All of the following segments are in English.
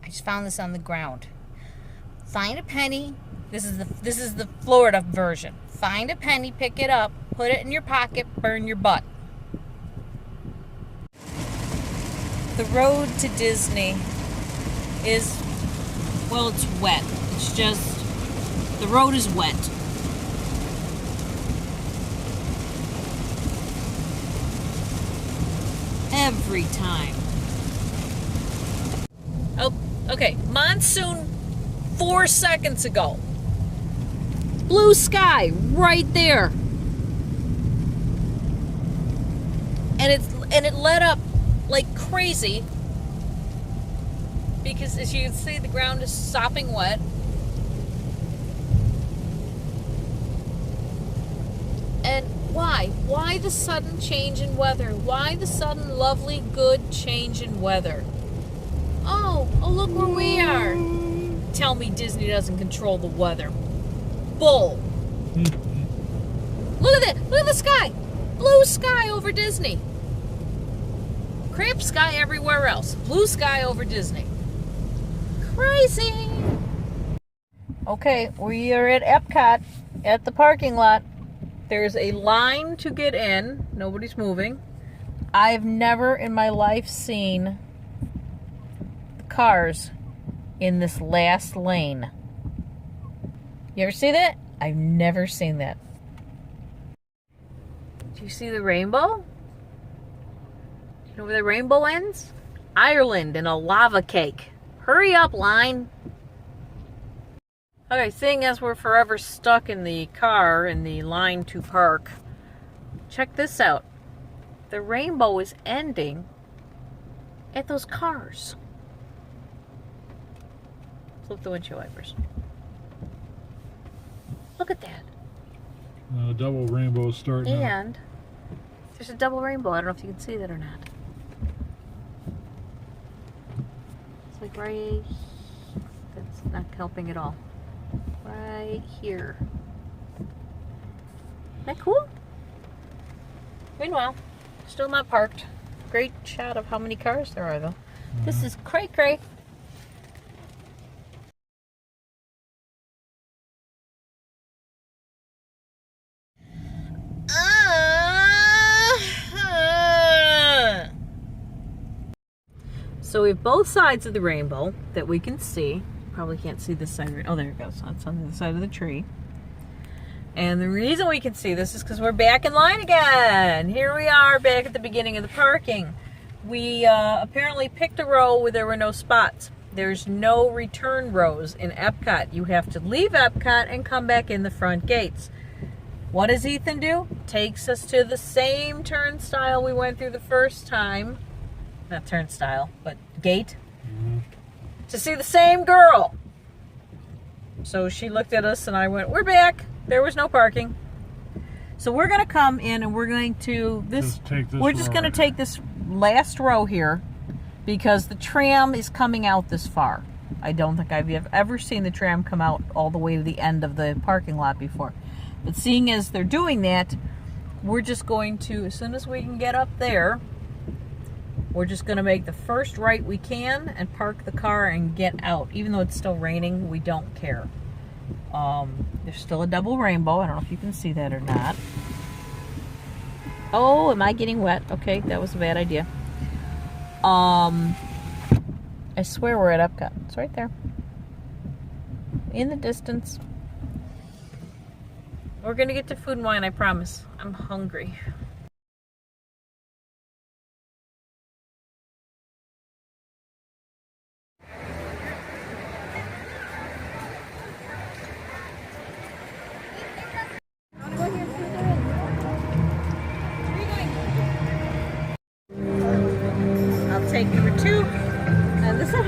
I just found this on the ground. Find a penny. This is the Florida version. Find a penny, pick it up, put it in your pocket, burn your butt. The road to Disney is, well, it's wet. It's just, the road is wet. Every time. Oh, okay. Monsoon 4 seconds ago. Blue sky right there. And it let up like crazy because, as you can see, the ground is sopping wet. And why? Why the sudden change in weather? Why the sudden lovely good change in weather? Oh, look where we are. Tell me Disney doesn't control the weather. Bull. Look at that. Look at the sky. Blue sky over Disney. Crap sky everywhere else. Blue sky over Disney. Crazy. Okay, we are at Epcot at the parking lot. There's a line to get in. Nobody's moving. I've never in my life seen the cars in this last lane. You ever see that? I've never seen that. Do you see the rainbow? Do you know where the rainbow ends? Ireland and a lava cake. Hurry up, line. Okay, seeing as we're forever stuck in the car in the line to park, check this out. The rainbow is ending at those cars. Flip the windshield wipers. Look at that. Double rainbow starting out. And there's a double rainbow. I don't know if you can see that or not. It's like right... That's not helping at all. Right here. Isn't that cool? Meanwhile, still not parked. Great shot of how many cars there are, though. This is cray-cray. So we have both sides of the rainbow that we can see. Probably can't see this side. Oh, there it goes. It's on the other side of the tree. And the reason we can see this is because we're back in line again. Here we are back at the beginning of the parking. We apparently picked a row where there were no spots. There's no return rows in Epcot. You have to leave Epcot and come back in the front gates. What does Ethan do? Takes us to the same turnstile we went through the first time. Not turnstile, but gate. To see the same girl. So she looked at us and I went, we're back. There was no parking. So we're going to come in and we're going to, we're just going to take this last row here because the tram is coming out this far. I don't think I've ever seen the tram come out all the way to the end of the parking lot before. But seeing as they're doing that, we're just going to, as soon as we can get up there, we're just going to make the first right we can and park the car and get out. Even though it's still raining, we don't care. There's still a double rainbow. I don't know if you can see that or not. Oh, am I getting wet? Okay, that was a bad idea. I swear we're at Epcot. It's right there. In the distance. We're going to get to Food and Wine, I promise. I'm hungry. Take number 2. And listen.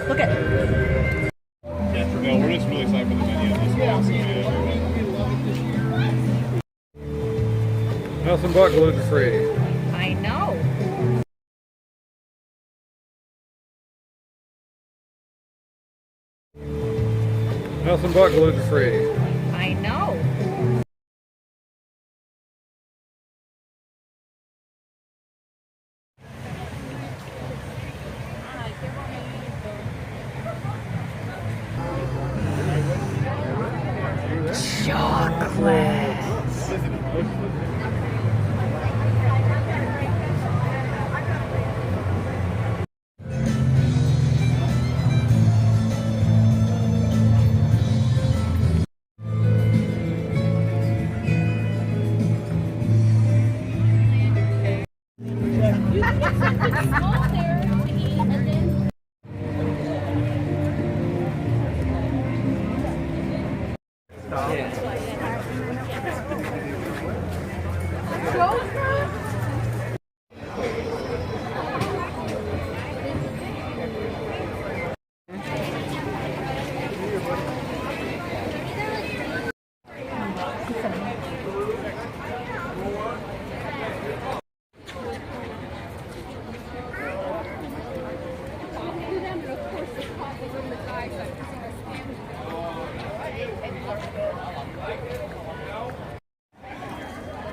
Look at it. No, we're just really excited for the video. Nothing but gluten free. I know. Nothing but gluten free. I know.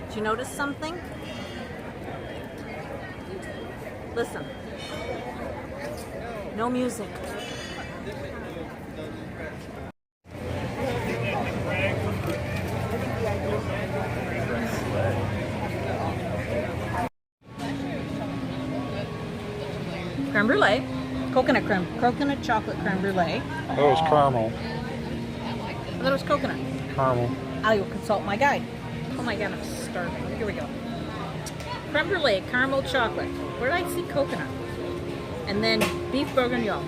Did you notice something? Listen. No music. Creme brulee, coconut chocolate creme brulee. That was caramel. I thought it was coconut. Caramel. I will consult my guide. Oh my god, I'm starving. Here we go. Creme brulee, caramel chocolate. Where did I see coconut? And then beef bourguignon,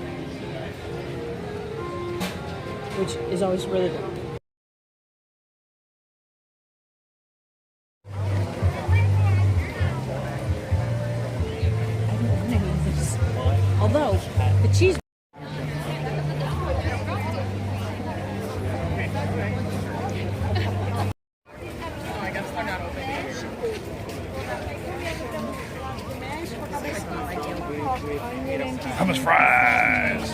which is always really good. Although the cheese. Hummus fries.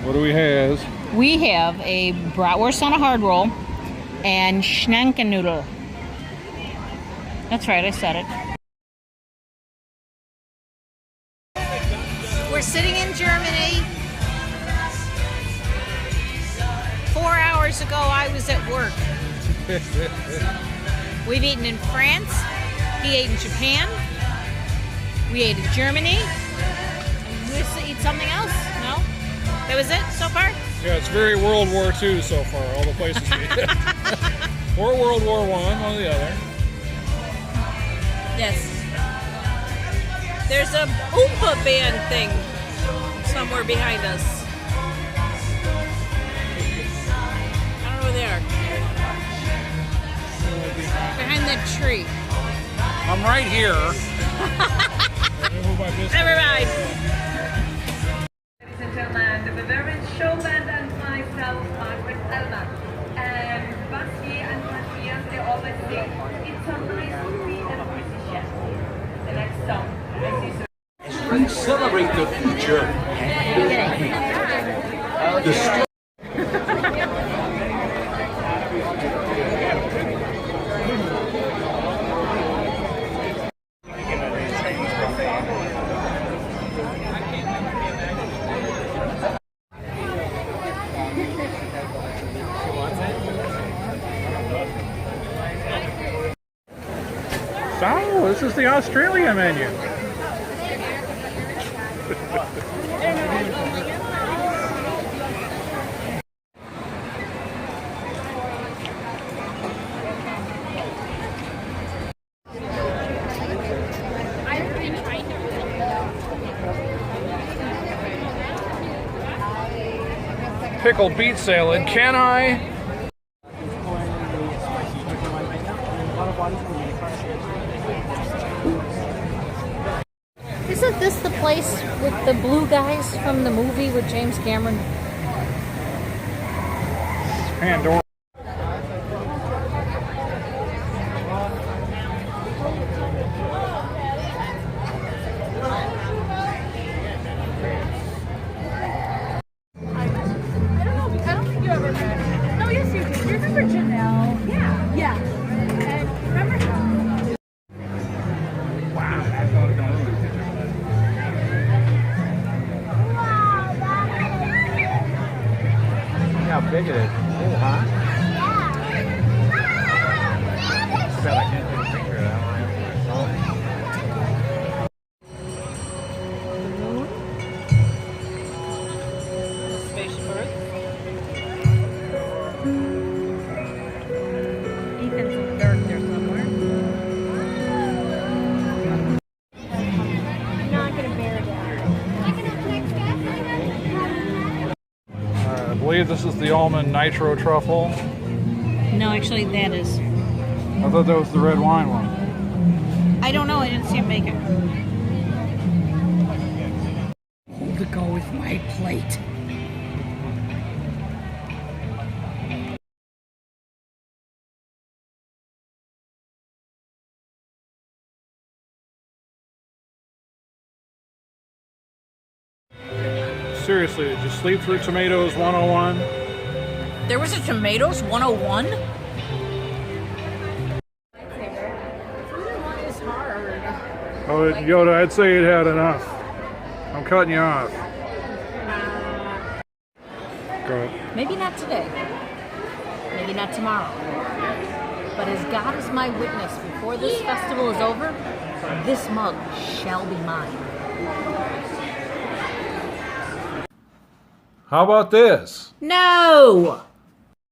What do we have? We have a bratwurst on a hard roll and Schnankennoodle. That's right, I said it. We're sitting in Germany. 4 hours ago, I was at work. We've eaten in France. He ate in Japan. We ate in Germany. We eat something else? No? That was it so far? Yeah, it's very World War II so far, all the places we did. Or World War I, one or the other. Yes. There's a Oompa band thing somewhere behind us. I don't know where they are. Behind that tree. I'm right here. Never mind. Ladies and gentlemen, the Bavarian show band and myself, Margaret Elman, and Basti and Matthias, they always sing, it's so nice to be a musician. The next song, this is And celebrate the future. So, this is the Australia menu. Pickled beet salad. Can I? Isn't this the place with the blue guys from the movie with James Cameron? Pandora. I don't think you ever met. No, yes, you did. You remember Janelle? Yeah. Yeah. And remember her? How big it is. Oh, huh? Too bad I can't take a picture of that one. Spaceship Earth. Ethan's in the dark there somewhere. I'm not going to bear down. I believe this is the almond nitro truffle. No, actually, that is. I thought that was the red wine one. I don't know. I didn't see him make it. To go with my plate. Seriously, did you sleep through Tomatoes 101? There was a Tomatoes 101? Oh, Yoda, I'd say it had enough. I'm cutting you off. Go ahead. Maybe not today. Maybe not tomorrow. But as God is my witness, before this festival is over, this mug shall be mine. How about this? No!